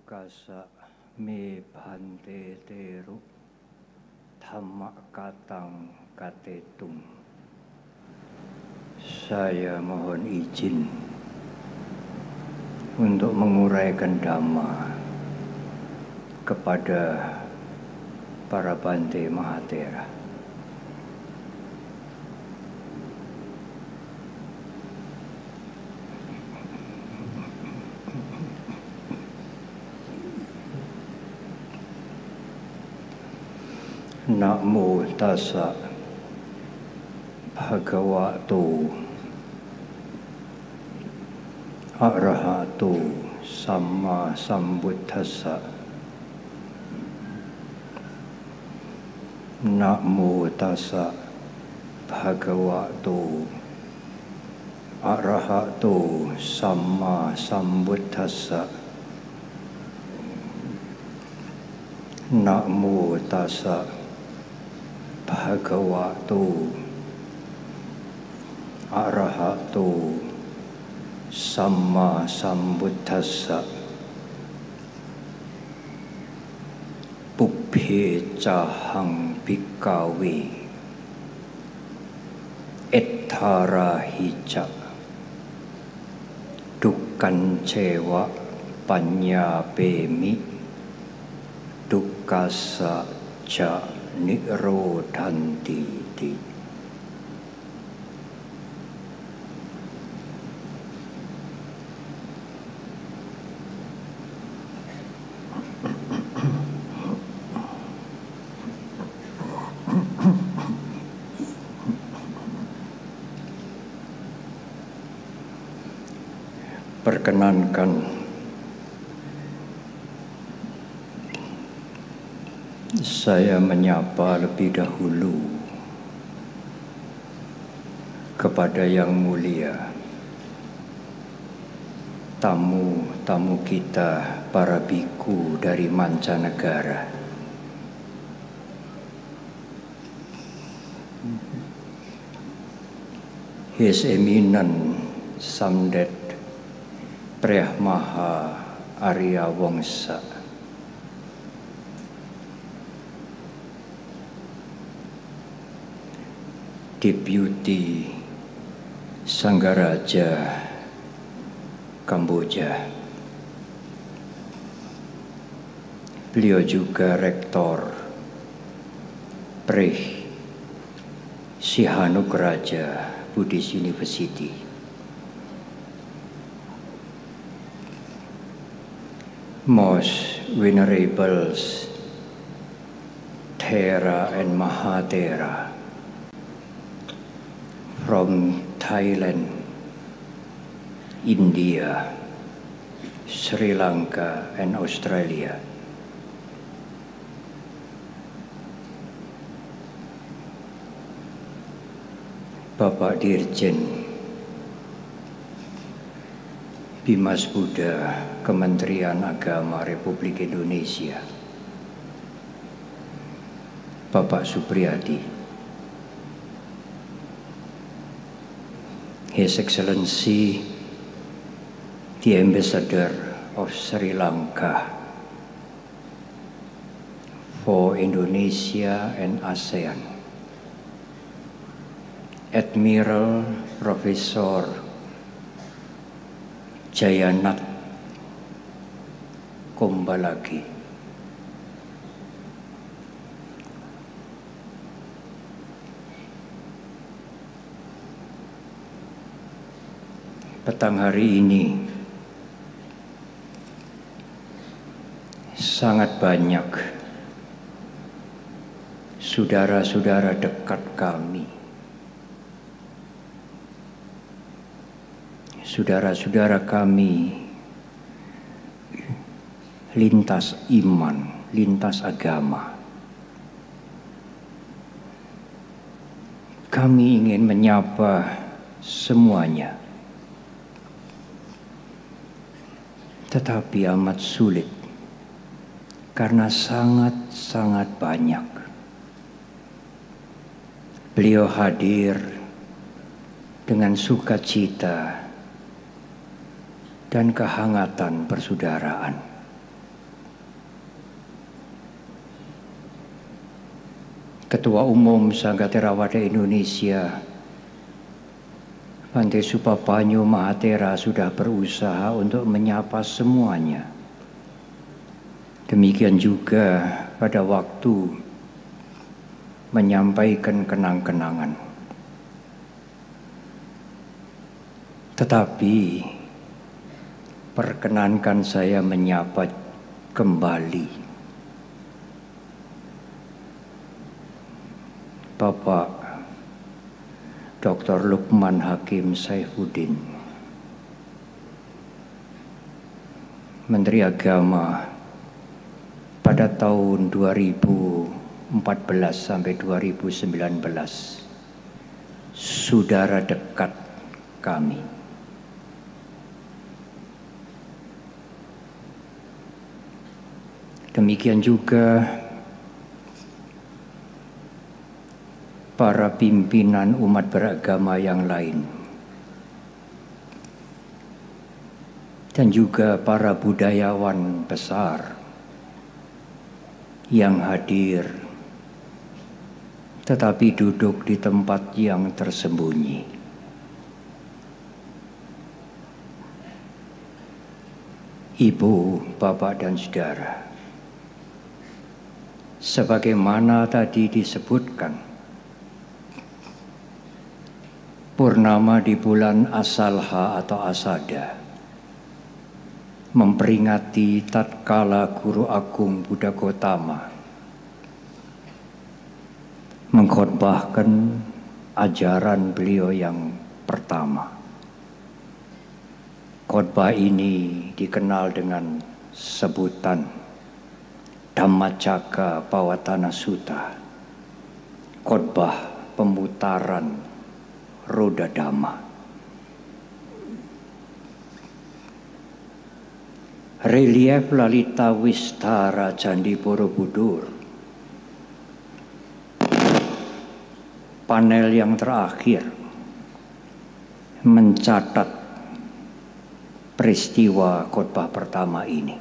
Kasa me bhante teru dhamma katang katetung. Saya mohon izin untuk menguraikan dhamma kepada para Bante Mahatera. Namo tassa bhagavato arahato samma sambuddhassa. Namo tassa bhagavato arahato samma sambuddhassa. Namo tassa bhagavato arahato samma sambuddhassa. Pubbhe cahang bhikkhave ettarahica dukkan cewa panyapemi dukkasa ca nirodhanti ti. Perkenankan saya menyapa lebih dahulu kepada yang mulia, tamu-tamu kita, para biku dari mancanegara. His Eminence Samdet Priyamaha Arya Wangsa, Deputy Sanggaraja Kamboja. Beliau juga Rektor Prih Sihanograja Buddhist University. Most Venerables Thera and Mahatera from Thailand, India, Sri Lanka and Australia. Bapak Dirjen Bimas Buddha Kementerian Agama Republik Indonesia, Bapak Supriyadi, His Excellency the Ambassador of Sri Lanka for Indonesia and ASEAN, Admiral Profesor Jayanat Kombalagi, petang hari ini sangat banyak saudara-saudara dekat kami, saudara-saudara kami lintas iman, lintas agama. Kami ingin menyapa semuanya, tetapi amat sulit karena sangat-sangat banyak. Beliau hadir dengan sukacita dan kehangatan persaudaraan. Ketua Umum Sangga Theravada Indonesia, Bhante Supapanyo Mahathera sudah berusaha untuk menyapa semuanya. Demikian juga pada waktu menyampaikan kenang-kenangan. Tetapi perkenankan saya menyapa kembali Bapak Dr. Lukman Hakim Saifuddin, Menteri Agama pada tahun 2014 sampai 2019, saudara dekat kami. Demikian juga para pimpinan umat beragama yang lain, dan juga para budayawan besar yang hadir tetapi duduk di tempat yang tersembunyi. Ibu, Bapak, dan Saudara, sebagaimana tadi disebutkan, purnama di bulan Asalha atau Asada memperingati tatkala Guru Agung Buddha Gotama mengkhotbahkan ajaran beliau yang pertama. Khotbah ini dikenal dengan sebutan Dhammacakka Pavattana Sutta, khotbah pemutaran roda dhamma. Relief Lalita Wistara Candi Borobudur, panel yang terakhir mencatat peristiwa khotbah pertama ini.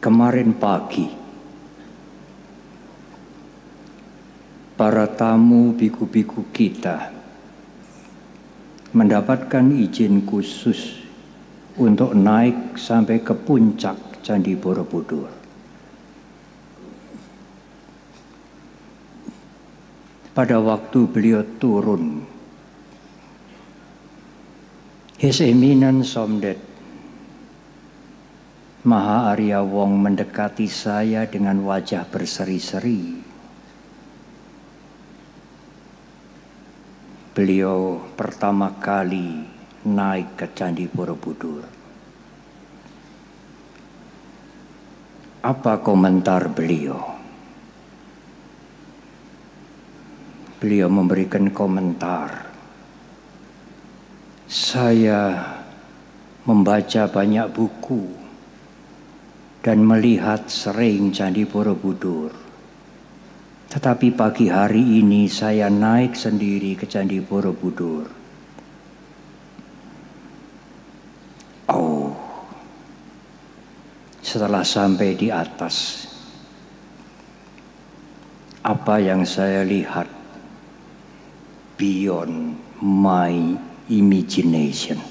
Kemarin pagi, para tamu biku-biku kita mendapatkan izin khusus untuk naik sampai ke puncak Candi Borobudur. Pada waktu beliau turun, His Eminence Somdet Maha Arya Wong mendekati saya dengan wajah berseri-seri. Beliau pertama kali naik ke Candi Borobudur. Apa komentar beliau? Beliau memberikan komentar, saya membaca banyak buku dan melihat sering Candi Borobudur. Tetapi pagi hari ini saya naik sendiri ke Candi Borobudur. Oh, setelah sampai di atas, apa yang saya lihat beyond my imagination.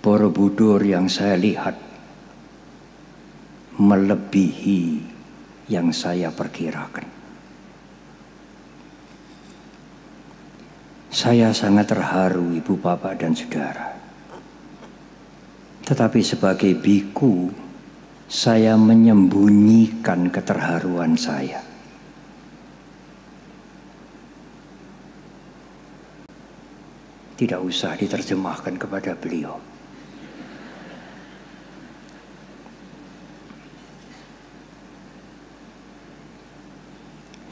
Borobudur yang saya lihat melebihi yang saya perkirakan. Saya sangat terharu, Ibu, Bapak, dan Saudara. Tetapi sebagai biku, saya menyembunyikan keterharuan saya. Tidak usah diterjemahkan kepada beliau.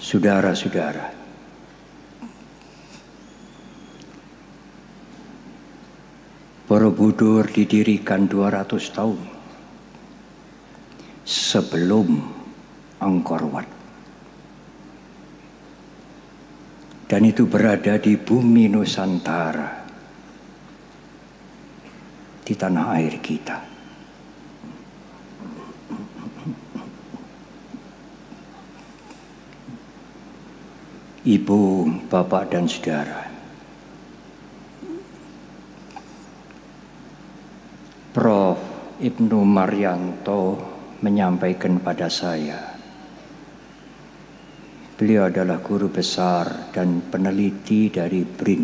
Saudara-saudara, Borobudur didirikan 200 tahun sebelum Angkor Wat. Dan itu berada di bumi Nusantara, di tanah air kita. Ibu, bapak, dan saudara, Prof. Ibnu Maryanto menyampaikan pada saya, beliau adalah guru besar dan peneliti dari BRIN,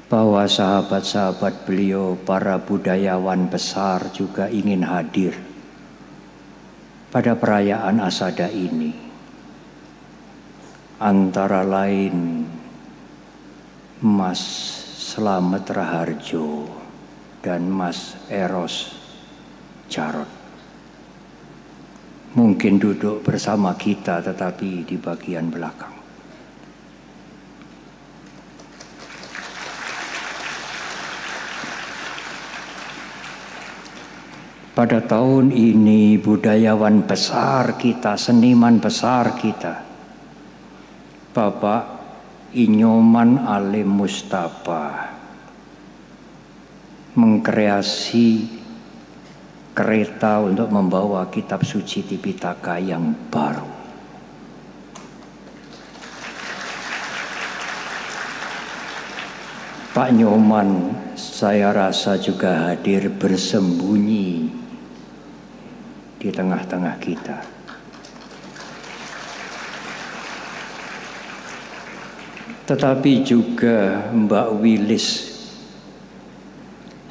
bahwa sahabat-sahabat beliau, para budayawan besar juga ingin hadir pada perayaan Asada ini. Antara lain Mas Slamet Raharjo dan Mas Eros Jarot. Mungkin duduk bersama kita tetapi di bagian belakang. Pada tahun ini budayawan besar kita, seniman besar kita, Bapak Inyoman Alim Mustafa, mengkreasi kereta untuk membawa kitab suci Tipitaka yang baru. Pak Nyoman saya rasa juga hadir bersembunyi di tengah-tengah kita. Tetapi juga Mbak Wilis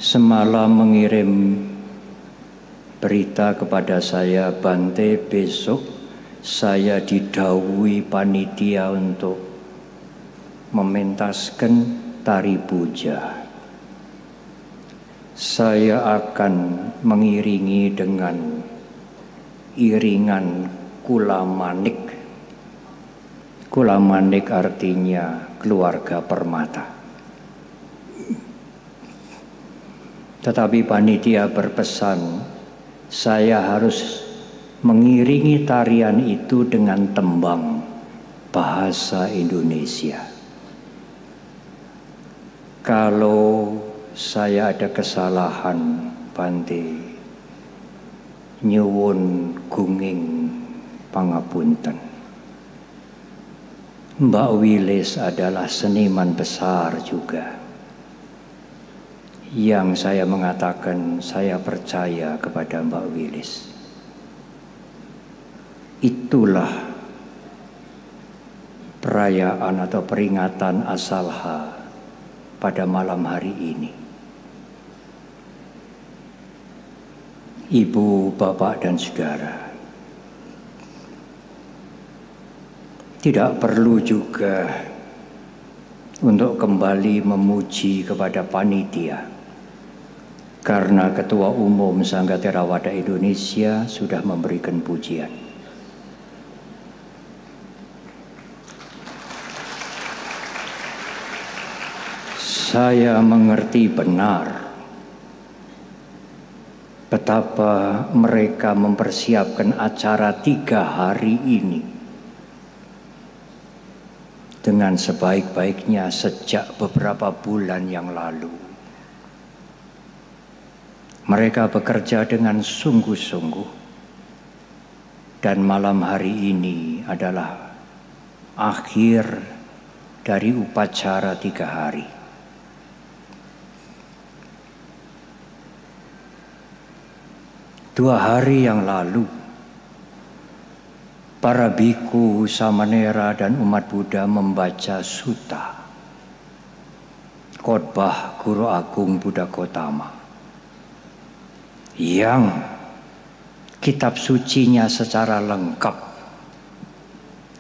semalam mengirim berita kepada saya, Bante, besok saya didhawuhi panitia untuk mementaskan tari puja. Saya akan mengiringi dengan iringan kula manik. Kula manik artinya keluarga permata. Tetapi panitia berpesan, saya harus mengiringi tarian itu dengan tembang bahasa Indonesia. Kalau saya ada kesalahan, Bante, nyuwun gunging pangapunten. Mbak Wilis adalah seniman besar juga, yang saya mengatakan saya percaya kepada Mbak Wilis. Itulah perayaan atau peringatan Asalha pada malam hari ini. Ibu, bapak, dan saudara, tidak perlu juga untuk kembali memuji kepada panitia, karena Ketua Umum Sangga Theravada Indonesia sudah memberikan pujian. Saya mengerti benar betapa mereka mempersiapkan acara 3 hari ini dengan sebaik-baiknya sejak beberapa bulan yang lalu. Mereka bekerja dengan sungguh-sungguh, dan malam hari ini adalah akhir dari upacara 3 hari. Dua hari yang lalu, para biku, samanera, dan umat Buddha membaca sutta, khotbah Guru Agung Buddha Gotama, yang kitab sucinya secara lengkap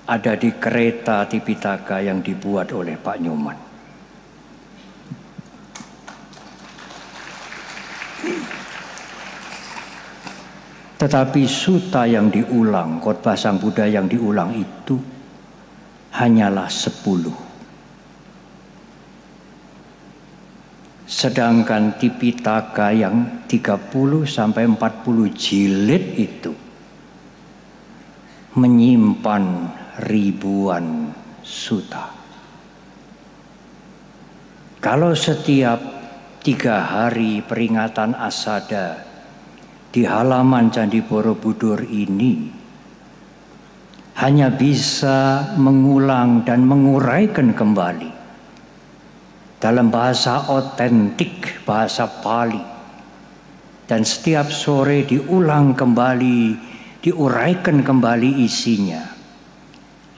ada di kereta Tipitaka yang dibuat oleh Pak Nyoman. Tetapi sutta yang diulang, khotbah Sang Buddha yang diulang itu hanyalah 10. Sedangkan Tipitaka yang 30 sampai 40 jilid itu menyimpan ribuan suta. Kalau setiap 3 hari peringatan Asada di halaman Candi Borobudur ini hanya bisa mengulang dan menguraikan kembali dalam bahasa otentik, bahasa Pali, dan setiap sore diulang kembali, diuraikan kembali isinya,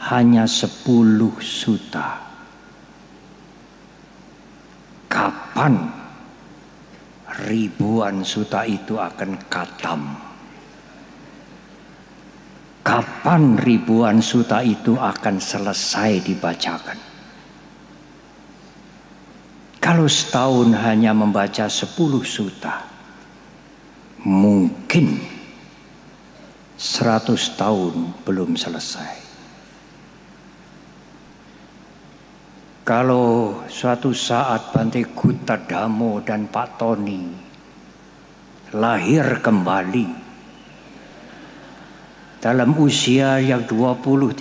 hanya 10 suta. Kapan ribuan suta itu akan khatam? Kapan ribuan suta itu akan selesai dibacakan? Kalau setahun hanya membaca 10 suta, mungkin 100 tahun belum selesai. Kalau suatu saat Bante Guttadamo dan Pak Tony lahir kembali dalam usia yang 20-30,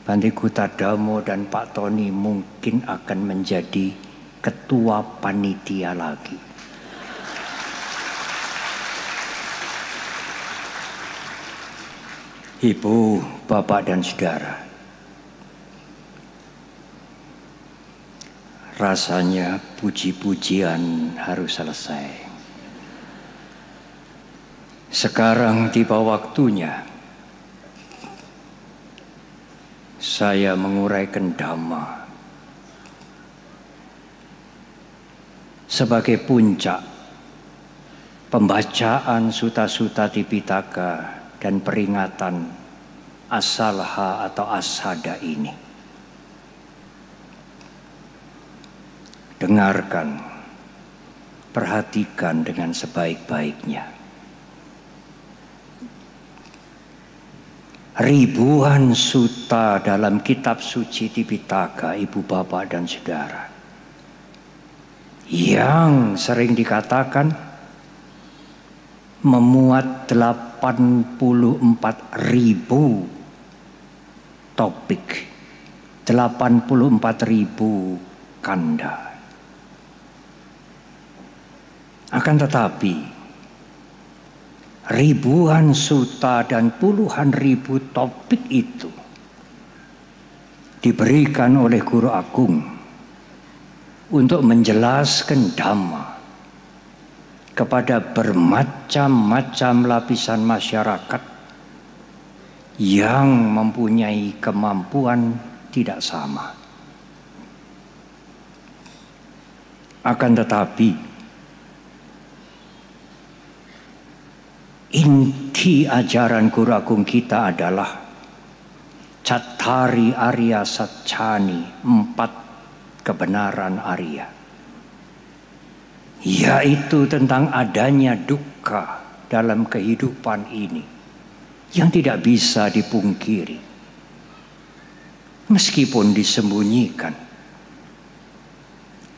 Bante Guttadamo dan Pak Tony mungkin akan menjadi ketua panitia lagi. Ibu, bapak dan saudara, rasanya puji-pujian harus selesai. Sekarang tiba waktunya saya menguraikan Dhamma sebagai puncak pembacaan Sutta-Sutta Tipitaka dan peringatan Asalha atau Asada ini. Dengarkan, perhatikan dengan sebaik-baiknya. Ribuan sutta dalam kitab suci Tipitaka, ibu bapak dan saudara, yang sering dikatakan memuat 84.000 topik, 84.000 kanda. Akan tetapi, ribuan sutta dan puluhan ribu topik itu diberikan oleh Guru Agung untuk menjelaskan Dhamma kepada bermacam-macam lapisan masyarakat yang mempunyai kemampuan tidak sama. Akan tetapi, inti ajaran Guru Agung kita adalah Cattari Arya Satchani, 4 kebenaran Arya, yaitu tentang adanya dukkha dalam kehidupan ini yang tidak bisa dipungkiri meskipun disembunyikan.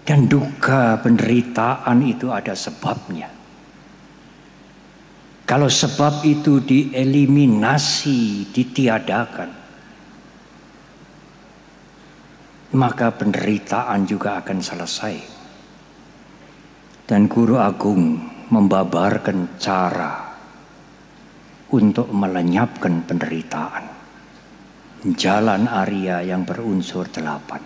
Dan dukkha, penderitaan itu ada sebabnya. Kalau sebab itu dieliminasi, ditiadakan, maka penderitaan juga akan selesai. Dan Guru Agung membabarkan cara untuk melenyapkan penderitaan. Jalan Arya yang berunsur 8.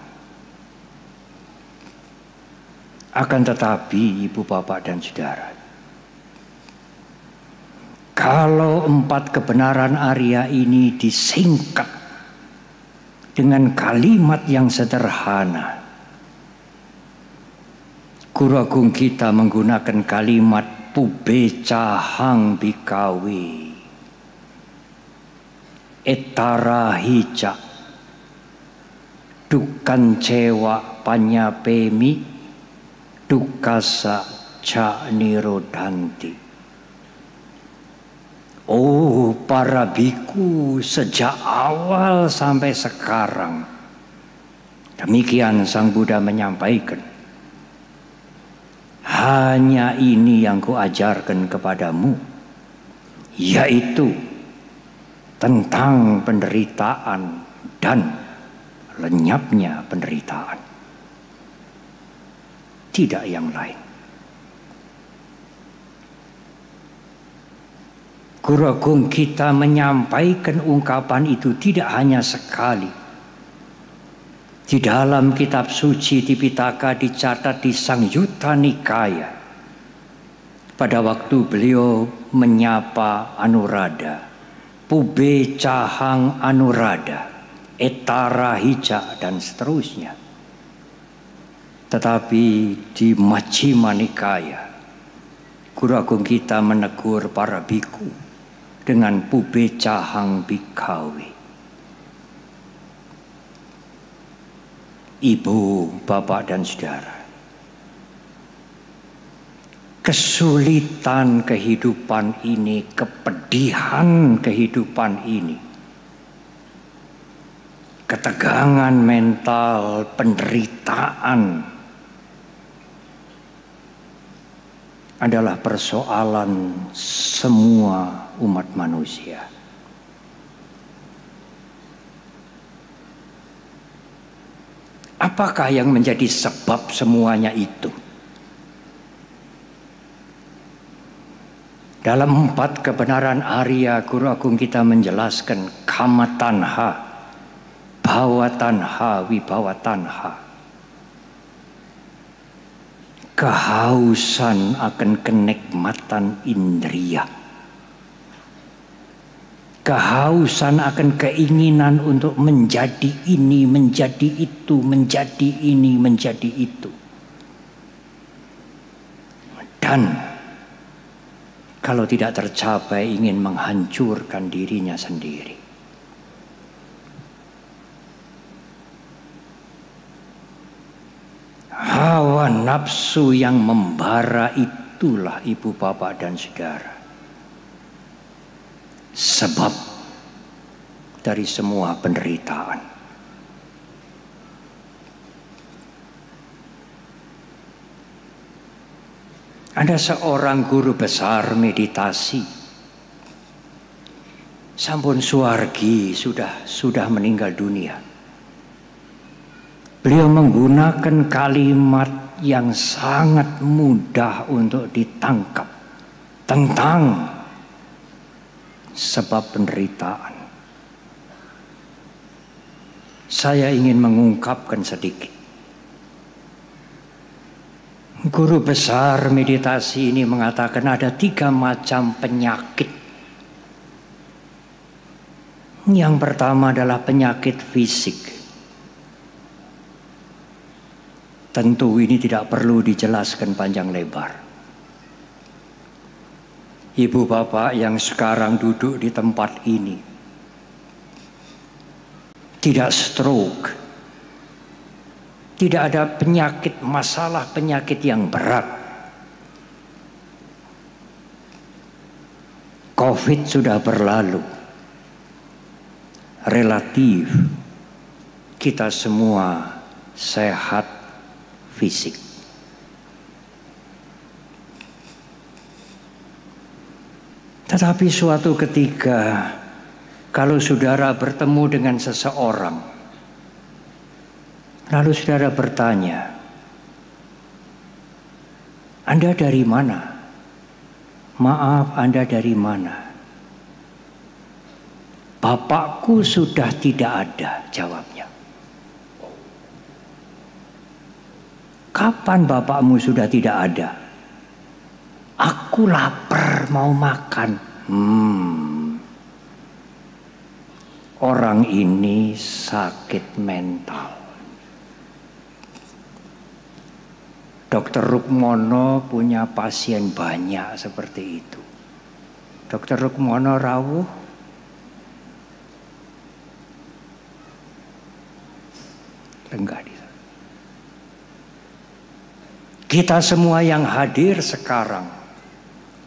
Akan tetapi, ibu bapak dan saudara, kalau 4 kebenaran Arya ini disingkat dengan kalimat yang sederhana, Guru Agung kita menggunakan kalimat pubecahang bikawe etarahica dukan cewa panyapemi dukasa ca nirodhanti. Oh para biku, sejak awal sampai sekarang demikian Sang Buddha menyampaikan, hanya ini yang kuajarkan kepadamu, yaitu tentang penderitaan dan lenyapnya penderitaan. Tidak yang lain. Guru Agung kita menyampaikan ungkapan itu tidak hanya sekali. Di dalam kitab suci Tipitaka dicatat di Sangyutta Nikaya. Pada waktu beliau menyapa Anuradha, Pube Cahang Anuradha, Etara Hija dan seterusnya. Tetapi di Majjhima Nikaya, Guru Agung kita menegur para biku dengan Pube Cahang Bhikkhave. Ibu, bapak dan saudara, kesulitan kehidupan ini, kepedihan kehidupan ini, ketegangan mental, penderitaan adalah persoalan semua umat manusia. Apakah yang menjadi sebab semuanya itu? Dalam 4 kebenaran Arya, Guru Agung kita menjelaskan kama tanha, bhava tanha, vibhava tanha. Kehausan akan kenikmatan indria. Kehausan akan keinginan untuk menjadi ini, menjadi itu, menjadi ini, menjadi itu. Dan kalau tidak tercapai ingin menghancurkan dirinya sendiri. Hawa nafsu yang membara itulah ibu bapak dan saudara. Sebab dari semua penderitaan. Ada seorang guru besar meditasi, sampun suwargi, sudah meninggal dunia. Beliau menggunakan kalimat yang sangat mudah untuk ditangkap tentang sebab penderitaan. Saya ingin mengungkapkan sedikit. Guru besar meditasi ini mengatakan ada 3 macam penyakit. Yang pertama adalah penyakit fisik. Tentu ini tidak perlu dijelaskan panjang lebar. Ibu bapak yang sekarang duduk di tempat ini tidak stroke, tidak ada penyakit, masalah penyakit yang berat. COVID sudah berlalu. Relatif kita semua sehat fisik. Tetapi suatu ketika kalau saudara bertemu dengan seseorang, lalu saudara bertanya, Anda dari mana? Maaf, Anda dari mana? Bapakku sudah tidak ada, jawabnya. Kapan bapakmu sudah tidak ada? Aku lapar, mau makan. Orang ini sakit mental. Dokter Rukmono punya pasien banyak seperti itu. Dokter Rukmono rawuh. Lenggah di sana. Kita semua yang hadir sekarang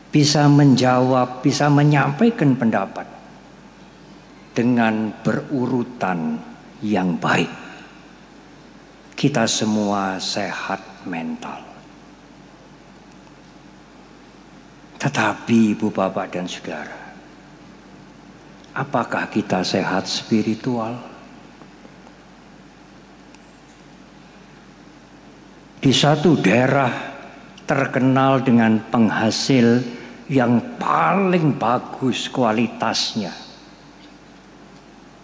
bisa menjawab, bisa menyampaikan pendapat dengan berurutan yang baik. Kita semua sehat mental. Tetapi ibu bapak dan saudara, Apakah kita sehat spiritual? Di satu daerah terkenal dengan penghasil yang paling bagus kualitasnya,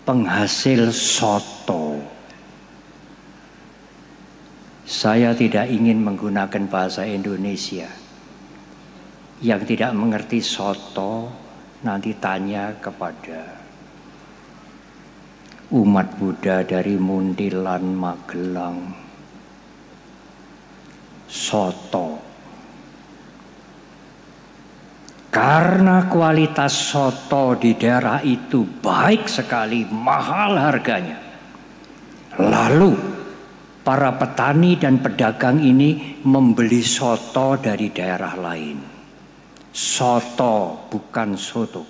penghasil soto. Saya tidak ingin menggunakan bahasa Indonesia. Yang tidak mengerti soto nanti tanya kepada umat Buddha dari Muntilan, Magelang. Soto. Karena kualitas soto di daerah itu baik sekali, mahal harganya. Lalu para petani dan pedagang ini membeli soto dari daerah lain. Soto bukan soto.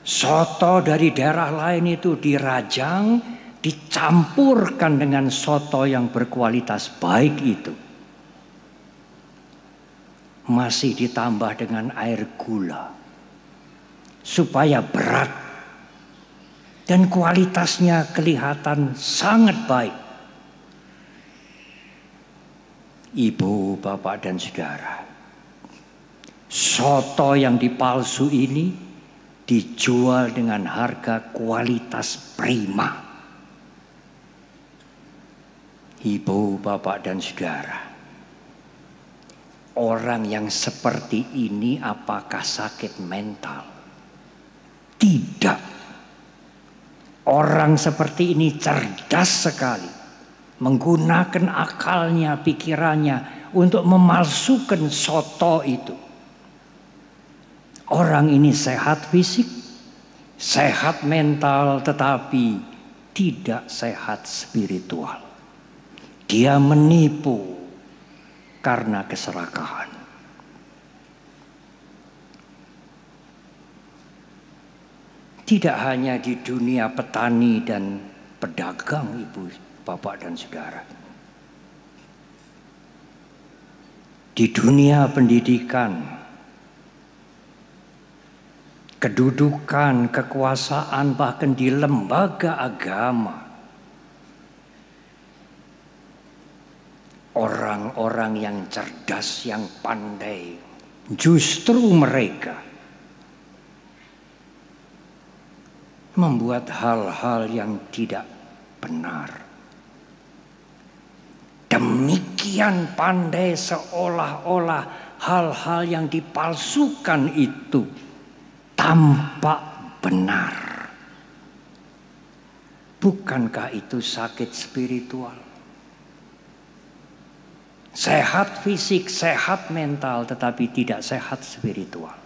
Soto dari daerah lain itu dirajang, dicampurkan dengan soto yang berkualitas baik itu. Masih ditambah dengan air gula supaya berat dan kualitasnya kelihatan sangat baik. Ibu, bapak dan saudara, soto yang dipalsu ini dijual dengan harga kualitas prima. Ibu, bapak dan saudara, orang yang seperti ini apakah sakit mental? Tidak. Orang seperti ini cerdas sekali, menggunakan akalnya, pikirannya untuk memalsukan soto itu. Orang ini sehat fisik, sehat mental, tetapi tidak sehat spiritual. Dia menipu karena keserakahan. Tidak hanya di dunia petani dan pedagang, ibu, bapak dan saudara. Di dunia pendidikan, kedudukan, kekuasaan, bahkan di lembaga agama, orang-orang yang cerdas, yang pandai, justru mereka membuat hal-hal yang tidak benar. Demikian pandai seolah-olah hal-hal yang dipalsukan itu tampak benar. Bukankah itu sakit spiritual? Sehat fisik, sehat mental, tetapi tidak sehat spiritual.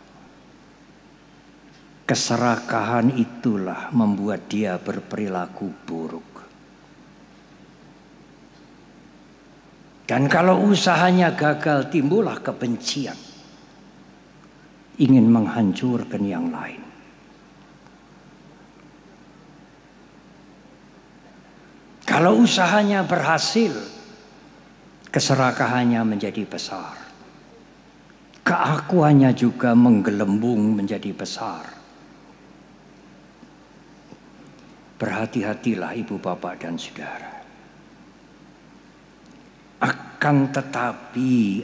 Keserakahan itulah membuat dia berperilaku buruk. Dan kalau usahanya gagal, timbullah kebencian. Ingin menghancurkan yang lain. Kalau usahanya berhasil, keserakahannya menjadi besar. Keakuannya juga menggelembung menjadi besar. Berhati-hatilah ibu, bapak dan saudara. Akan tetapi,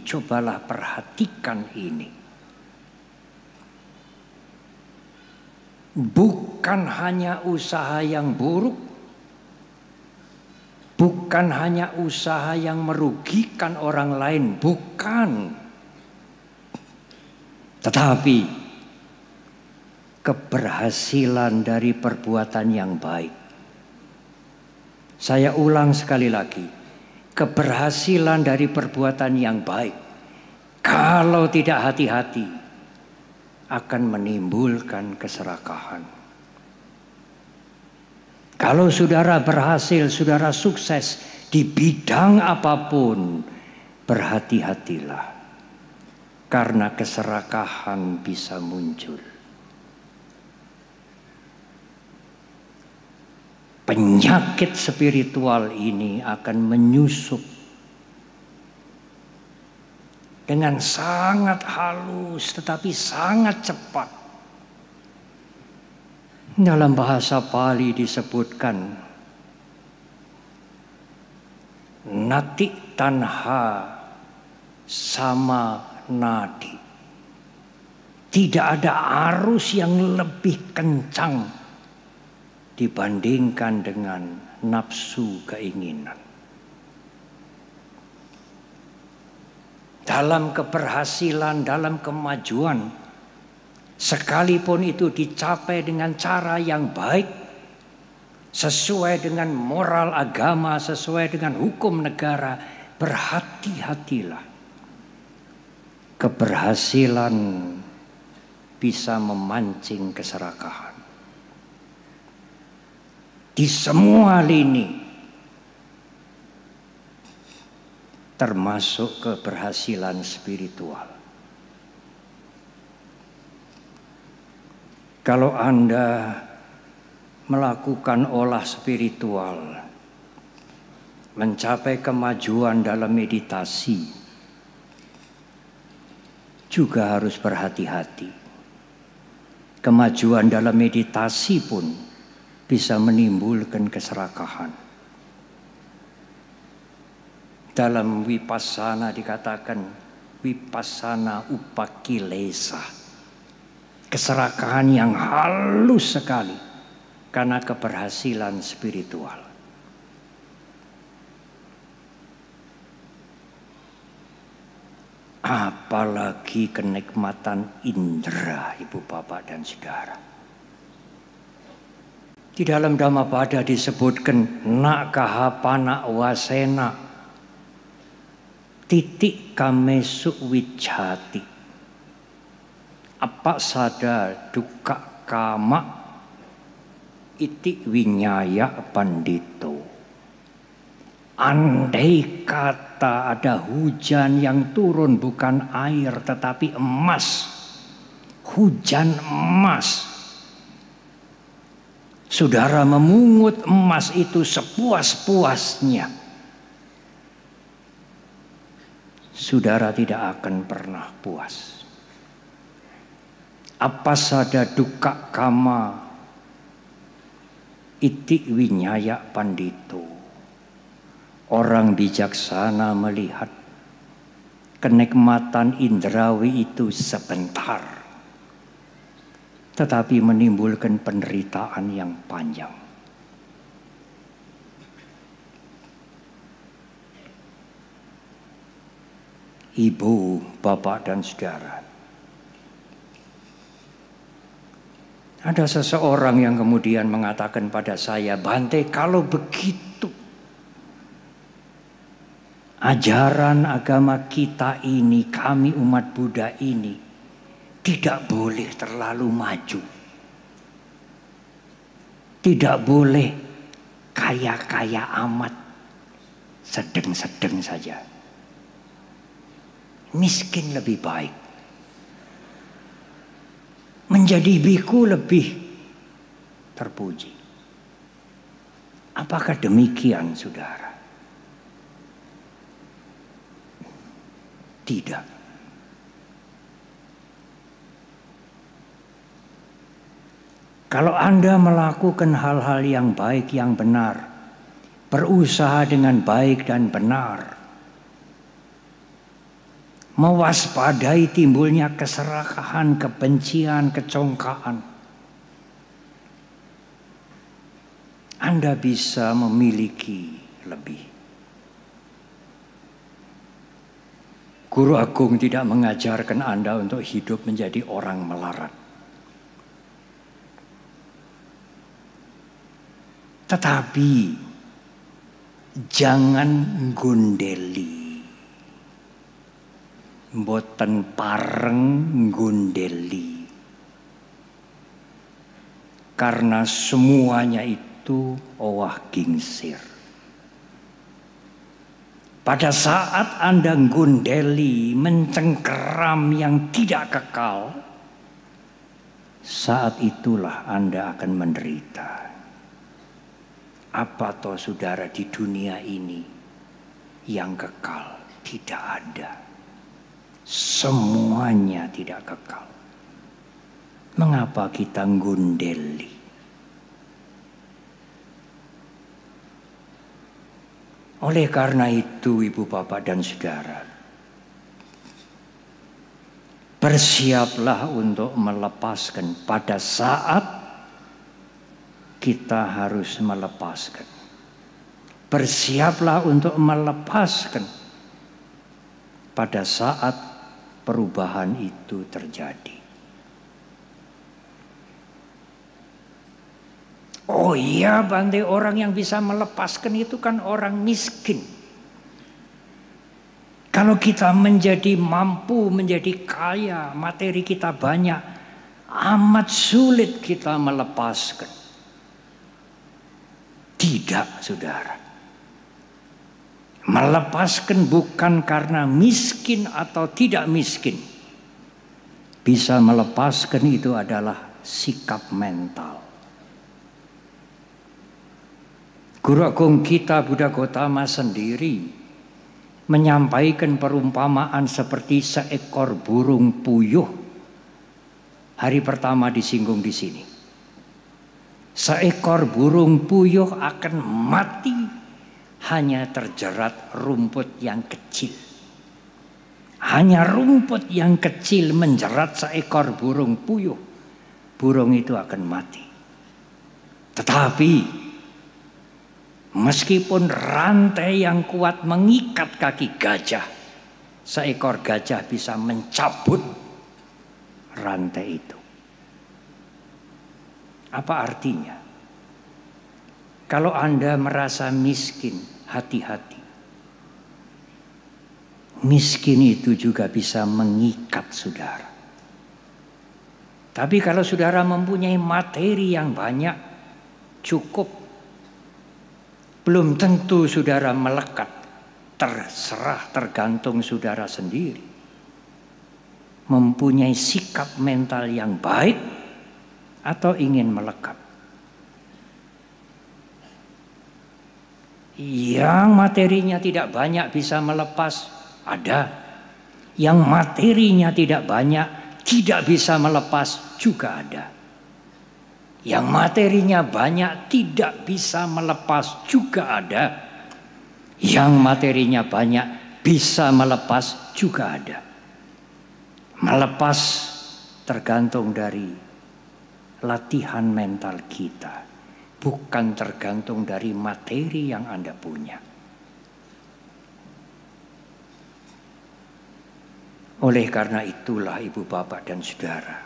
cobalah perhatikan ini. Bukan hanya usaha yang buruk, bukan hanya usaha yang merugikan orang lain, bukan. Tetapi keberhasilan dari perbuatan yang baik. Saya ulang sekali lagi, keberhasilan dari perbuatan yang baik, kalau tidak hati-hati, akan menimbulkan keserakahan. Kalau saudara berhasil, saudara sukses di bidang apapun, berhati-hatilah, karena keserakahan bisa muncul. Penyakit spiritual ini akan menyusup dengan sangat halus tetapi sangat cepat. Dalam bahasa Pali disebutkan nati tanha sama nadi. Tidak ada arus yang lebih kencang dibandingkan dengan nafsu keinginan. Dalam keberhasilan, dalam kemajuan, sekalipun itu dicapai dengan cara yang baik, sesuai dengan moral agama, sesuai dengan hukum negara, berhati-hatilah. Keberhasilan bisa memancing keserakahan. Di semua lini, termasuk keberhasilan spiritual. Kalau Anda melakukan olah spiritual, mencapai kemajuan dalam meditasi, juga harus berhati-hati. Kemajuan dalam meditasi pun bisa menimbulkan keserakahan. Dalam Vipassana dikatakan Vipassana upakilesa. Keserakahan yang halus sekali karena keberhasilan spiritual. Apalagi kenikmatan indera, Ibu Bapak dan Saudara. Di dalam Dhammapada disebutkan nakaha wasena titik kamesu wijhati. Apa sada duka kama iti winyaya pandito. Andai kata ada hujan yang turun bukan air tetapi emas, hujan emas, saudara memungut emas itu sepuas-puasnya, saudara tidak akan pernah puas. Apa sada duka kama iti winyaya pandito. Orang bijaksana melihat kenikmatan indrawi itu sebentar, tetapi menimbulkan penderitaan yang panjang. Ibu, Bapak dan Saudara, ada seseorang yang kemudian mengatakan pada saya, Bante, kalau begitu ajaran agama kita ini, kami umat Buddha ini, tidak boleh terlalu maju. Tidak boleh kaya-kaya amat, sedang-sedang saja. Miskin lebih baik. Menjadi biku lebih terpuji. Apakah demikian, saudara? Tidak. Kalau Anda melakukan hal-hal yang baik, yang benar, berusaha dengan baik dan benar, mewaspadai timbulnya keserakahan, kebencian, kecongkaan, Anda bisa memiliki lebih. Guru Agung tidak mengajarkan Anda untuk hidup menjadi orang melarat. Tetapi jangan gundeli. Mboten pareng gundeli. Karena semuanya itu owah gingsir. Pada saat Anda gundeli, mencengkeram yang tidak kekal, saat itulah Anda akan menderita. Apa toh saudara di dunia ini yang kekal? Tidak ada. Semuanya tidak kekal. Mengapa kita ngundeli? Oleh karena itu, Ibu, Bapak, dan Saudara, bersiaplah untuk melepaskan pada saat kita harus melepaskan. Bersiaplah untuk melepaskan pada saat perubahan itu terjadi. Oh iya, Bante, orang yang bisa melepaskan itu kan orang miskin. Kalau kita menjadi mampu, menjadi kaya, materi kita banyak, amat sulit kita melepaskan. Tidak, saudara. Melepaskan bukan karena miskin atau tidak miskin. Bisa melepaskan itu adalah sikap mental. Guru Agung kita Buddha Gautama sendiri menyampaikan perumpamaan seperti seekor burung puyuh. Hari pertama disinggung di sini. Seekor burung puyuh akan mati hanya terjerat rumput yang kecil. Hanya rumput yang kecil menjerat seekor burung puyuh. Burung itu akan mati. Tetapi meskipun rantai yang kuat mengikat kaki gajah, seekor gajah bisa mencabut rantai itu. Apa artinya? Kalau Anda merasa miskin, hati-hati. Miskin itu juga bisa mengikat saudara. Tapi kalau saudara mempunyai materi yang banyak, cukup. Belum tentu saudara melekat, terserah, tergantung saudara sendiri. Mempunyai sikap mental yang baik atau ingin melekat. Yang materinya tidak banyak bisa melepas, ada. Yang materinya tidak banyak, tidak bisa melepas, juga ada. Yang materinya banyak tidak bisa melepas juga ada. Yang materinya banyak bisa melepas juga ada. Melepas tergantung dari latihan mental kita, bukan tergantung dari materi yang Anda punya. Oleh karena itulah Ibu, Bapak, dan Saudara,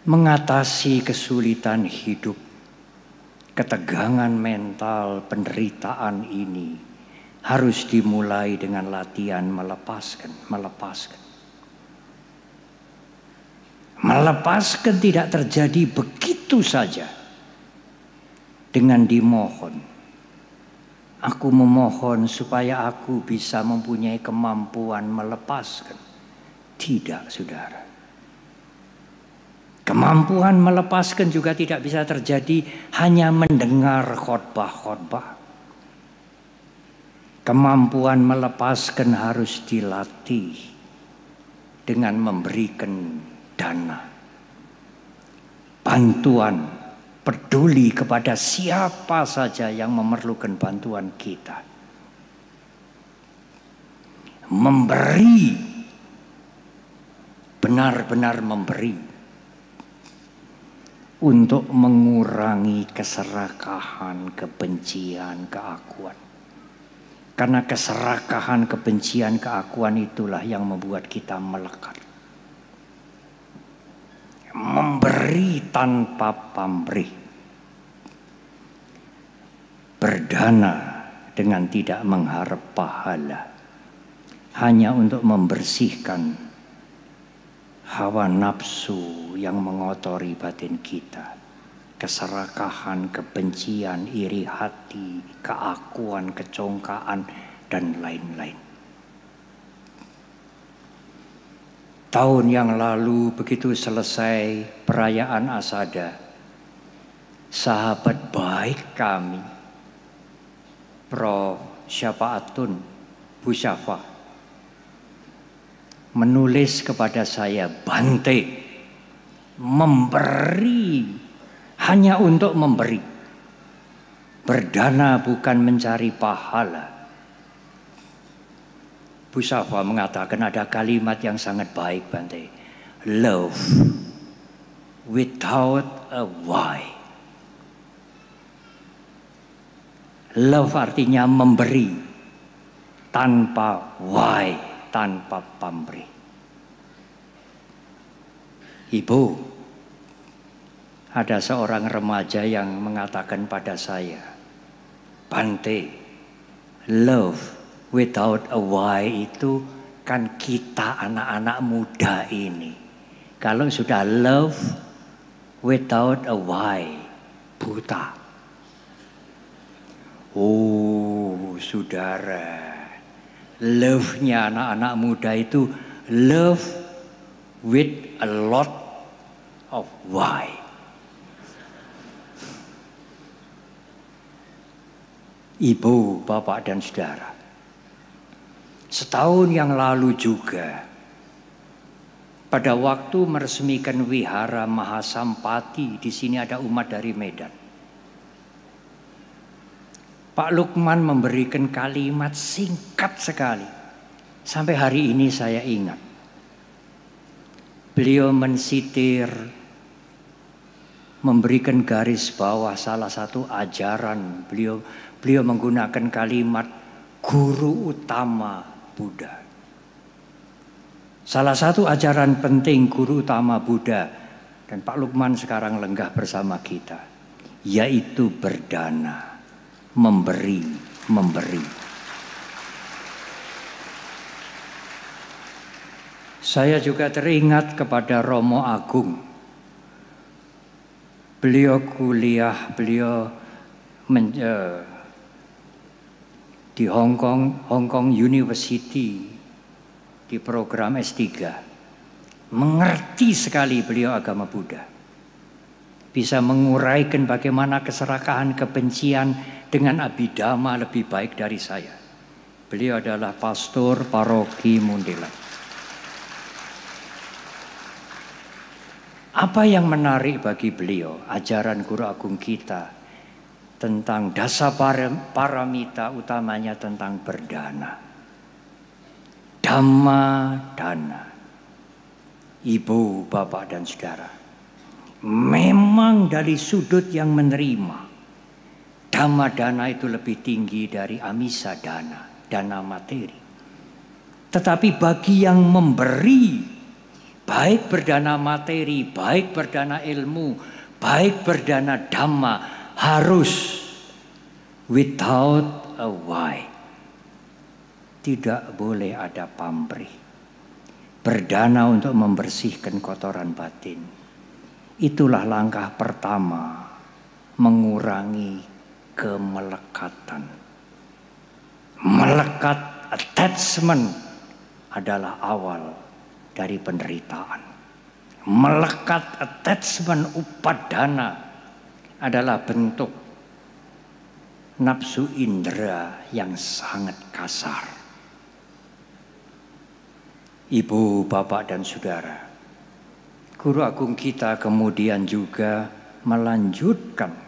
mengatasi kesulitan hidup, ketegangan mental, penderitaan ini harus dimulai dengan latihan melepaskan. Melepaskan tidak terjadi begitu saja dengan dimohon. Aku memohon supaya aku bisa mempunyai kemampuan melepaskan. Tidak, saudara. Kemampuan melepaskan juga tidak bisa terjadi hanya mendengar khotbah-khotbah. Kemampuan melepaskan harus dilatih dengan memberikan dana, bantuan, peduli kepada siapa saja yang memerlukan bantuan kita. Memberi, benar-benar memberi, untuk mengurangi keserakahan, kebencian, keakuan. Karena keserakahan, kebencian, keakuan itulah yang membuat kita melekat. Memberi tanpa pamrih. Berdana dengan tidak mengharap pahala. Hanya untuk membersihkan hawa nafsu yang mengotori batin kita. Keserakahan, kebencian, iri hati, keakuan, kecongkaan, dan lain-lain. Tahun yang lalu begitu selesai perayaan Asada, sahabat baik kami, Prof. Syafaatun Bu Syafa, menulis kepada saya, Bante, memberi hanya untuk memberi. Berdana bukan mencari pahala. Bu Safa mengatakan ada kalimat yang sangat baik, Bante. Love without a why. Love artinya memberi tanpa why, tanpa pamrih. Ibu, ada seorang remaja yang mengatakan pada saya, Bante, love without a why itu kan kita anak-anak muda ini. Kalau sudah love without a why, buta. Oh, saudara, love-nya anak-anak muda itu love with a lot of why. Ibu, bapak dan saudara, setahun yang lalu juga, pada waktu meresmikan Wihara Mahasampati, di sini ada umat dari Medan. Pak Lukman memberikan kalimat singkat sekali. Sampai hari ini saya ingat. Beliau mensitir, memberikan garis bawah salah satu ajaran. Beliau menggunakan kalimat guru utama Buddha. Salah satu ajaran penting guru utama Buddha, dan Pak Lukman sekarang lenggah bersama kita, yaitu berdana. Memberi. Saya juga teringat kepada Romo Agung. Beliau kuliah, di Hong Kong University, di program S3. Mengerti sekali beliau agama Buddha. Bisa menguraikan bagaimana keserakahan kebencian dengan abidama lebih baik dari saya. Beliau adalah pastor paroki Mundela. Apa yang menarik bagi beliau, ajaran Guru Agung kita tentang dasa paramita, utamanya tentang berdana. Dhamma dana. Ibu, bapak dan saudara, memang dari sudut yang menerima, Dhamma dana itu lebih tinggi dari amisa dana, dana materi. Tetapi bagi yang memberi, baik berdana materi, baik berdana ilmu, baik berdana dhamma, harus without a why. Tidak boleh ada pamrih. Berdana untuk membersihkan kotoran batin. Itulah langkah pertama mengurangi kemelekatan. Melekat, attachment adalah awal dari penderitaan. Melekat, attachment, upadana adalah bentuk nafsu indera yang sangat kasar. Ibu, bapak dan saudara, Guru Agung kita kemudian juga melanjutkan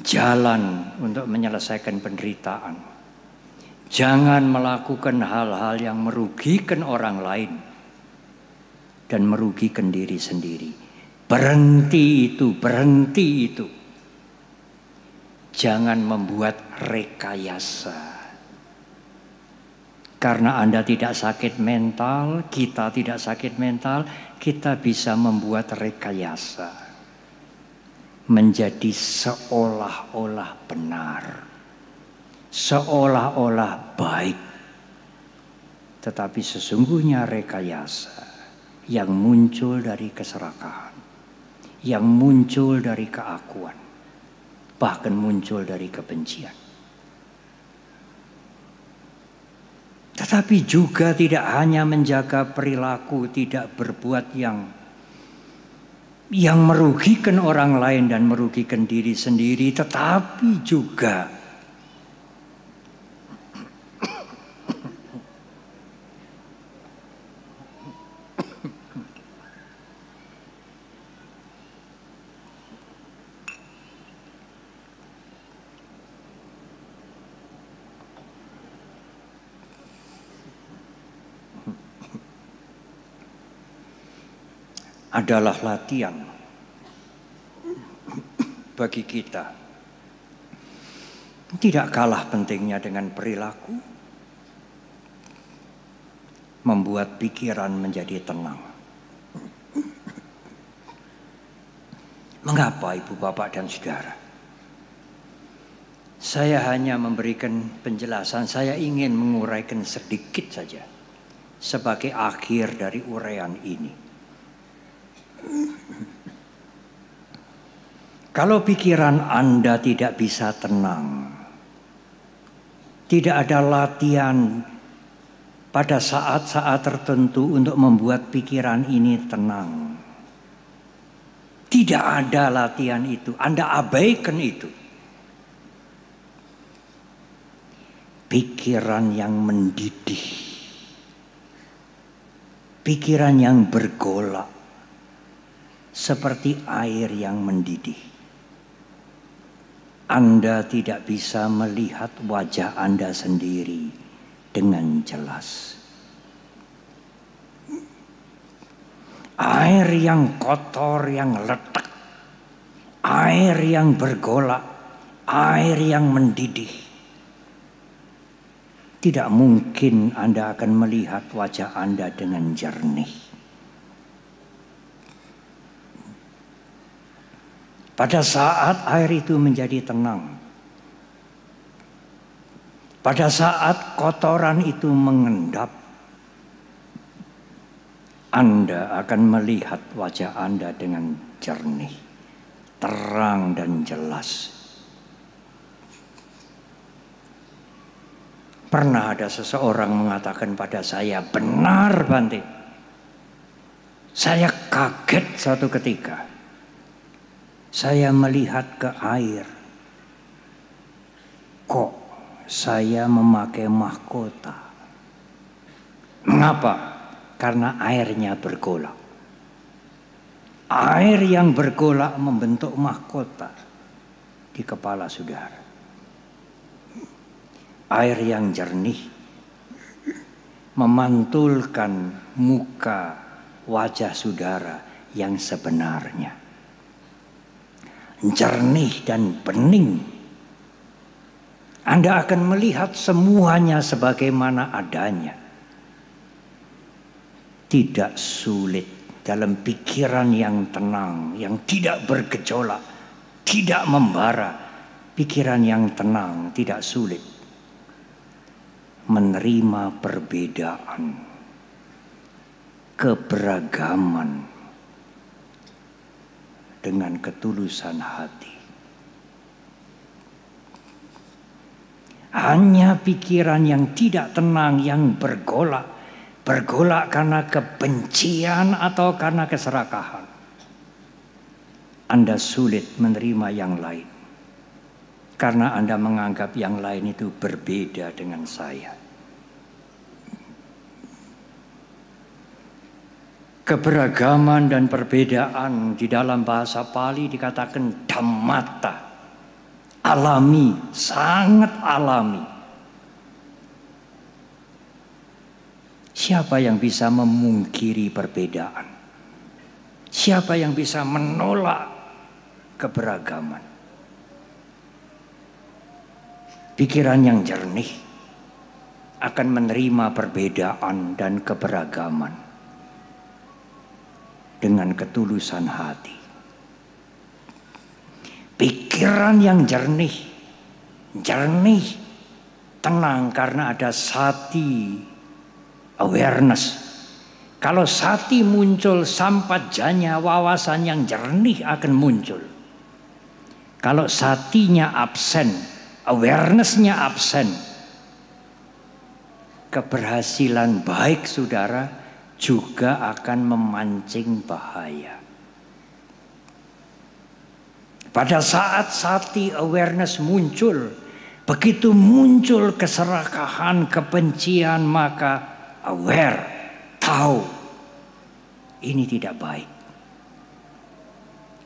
jalan untuk menyelesaikan penderitaan. Jangan melakukan hal-hal yang merugikan orang lain dan merugikan diri sendiri. Berhenti itu. Jangan membuat rekayasa. Karena Anda tidak sakit mental, kita tidak sakit mental, kita bisa membuat rekayasa. Menjadi seolah-olah benar. Seolah-olah baik. Tetapi sesungguhnya rekayasa yang muncul dari keserakahan. Yang muncul dari keakuan. Bahkan muncul dari kebencian. Tetapi juga tidak hanya menjaga perilaku, tidak berbuat yang merugikan orang lain dan merugikan diri sendiri, tetapi juga adalah latihan bagi kita. Tidak kalah pentingnya dengan perilaku, membuat pikiran menjadi tenang. Mengapa Ibu, Bapak, dan Saudara? Saya hanya memberikan penjelasan, saya ingin menguraikan sedikit saja sebagai akhir dari uraian ini. Kalau pikiran Anda tidak bisa tenang, tidak ada latihan pada saat-saat tertentu untuk membuat pikiran ini tenang. Tidak ada latihan itu, Anda abaikan itu. Pikiran yang mendidih, pikiran yang bergolak, seperti air yang mendidih. Anda tidak bisa melihat wajah Anda sendiri dengan jelas. Air yang kotor, yang letak, air yang bergolak, air yang mendidih. Tidak mungkin Anda akan melihat wajah Anda dengan jernih. Pada saat air itu menjadi tenang, pada saat kotoran itu mengendap, Anda akan melihat wajah Anda dengan jernih, terang dan jelas. Pernah ada seseorang mengatakan pada saya, "Benar, Bante." Saya kaget suatu ketika. Saya melihat ke air. Kok saya memakai mahkota? Mengapa? Karena airnya bergolak. Air yang bergolak membentuk mahkota di kepala saudara. Air yang jernih memantulkan muka wajah saudara yang sebenarnya. Jernih dan bening. Anda akan melihat semuanya sebagaimana adanya. Tidak sulit dalam pikiran yang tenang, yang tidak bergejolak, tidak membara. Pikiran yang tenang tidak sulit menerima perbedaan, keberagaman dengan ketulusan hati. Hanya pikiran yang tidak tenang, yang bergolak karena kebencian atau karena keserakahan, Anda sulit menerima yang lain. Karena Anda menganggap yang lain itu berbeda dengan saya. Keberagaman dan perbedaan di dalam bahasa Pali dikatakan dhammata. Alami, sangat alami. Siapa yang bisa memungkiri perbedaan? Siapa yang bisa menolak keberagaman? Pikiran yang jernih akan menerima perbedaan dan keberagaman dengan ketulusan hati. Pikiran yang jernih, tenang karena ada sati awareness. Kalau sati muncul, sampajanya, wawasan yang jernih akan muncul. Kalau satinya absen, awareness-nya absen, keberhasilan baik saudara juga akan memancing bahaya. Pada saat sati awareness muncul, begitu muncul keserakahan, kebencian, maka aware, tahu ini tidak baik.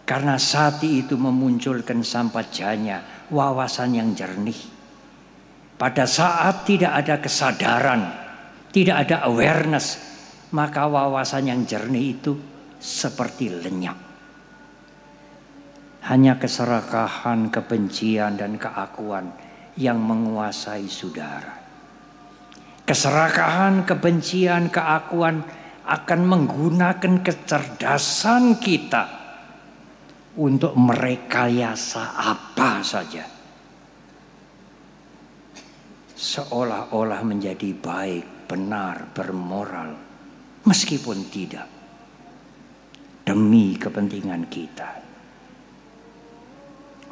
Karena sati itu memunculkan sampajanya, wawasan yang jernih. Pada saat tidak ada kesadaran, tidak ada awareness, maka wawasan yang jernih itu seperti lenyap. Hanya keserakahan, kebencian, dan keakuan yang menguasai saudara. Keserakahan, kebencian, keakuan akan menggunakan kecerdasan kita untuk merekayasa apa saja. Seolah-olah menjadi baik, benar, bermoral, meskipun tidak. Demi kepentingan kita.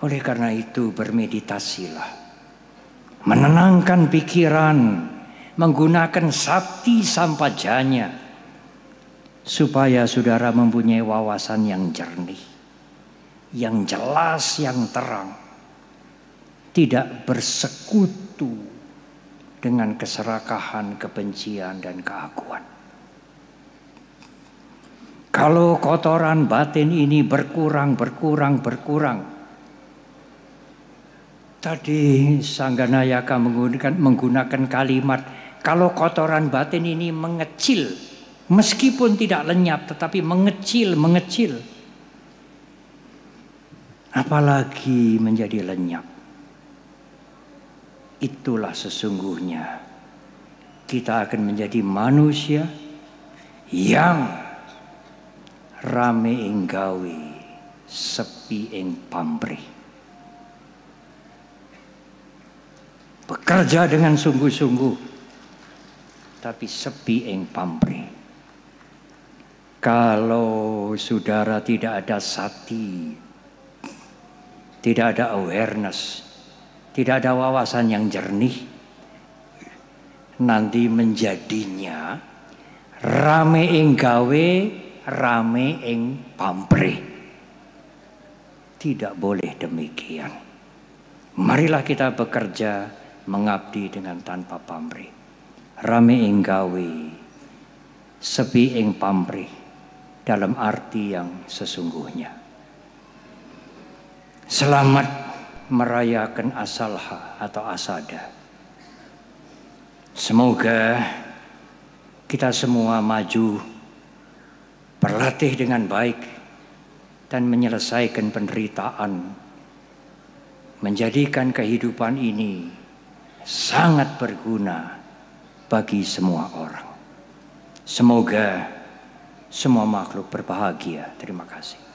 Oleh karena itu bermeditasilah. Menenangkan pikiran. Menggunakan Sati Sampajanya. Supaya saudara mempunyai wawasan yang jernih. Yang jelas, yang terang. Tidak bersekutu dengan keserakahan, kebencian, dan keakuan. Kalau kotoran batin ini berkurang. Tadi Sangganayaka menggunakan kalimat, kalau kotoran batin ini mengecil, meskipun tidak lenyap, tetapi mengecil. Apalagi menjadi lenyap. Itulah sesungguhnya kita akan menjadi manusia yang rame ing gawe, sepi ing pamrih. Bekerja dengan sungguh-sungguh, tapi sepi ing pamrih. Kalau saudara tidak ada sati, tidak ada awareness, tidak ada wawasan yang jernih, nanti menjadinya rame ing gawe, rame ing pamrih. Tidak boleh demikian. Marilah kita bekerja mengabdi dengan tanpa pamrih. Rame ing gawe, sepi ing pamrih, dalam arti yang sesungguhnya. Selamat merayakan asalha atau asada. Semoga kita semua maju, berlatih dengan baik, dan menyelesaikan penderitaan, menjadikan kehidupan ini sangat berguna bagi semua orang. Semoga semua makhluk berbahagia. Terima kasih.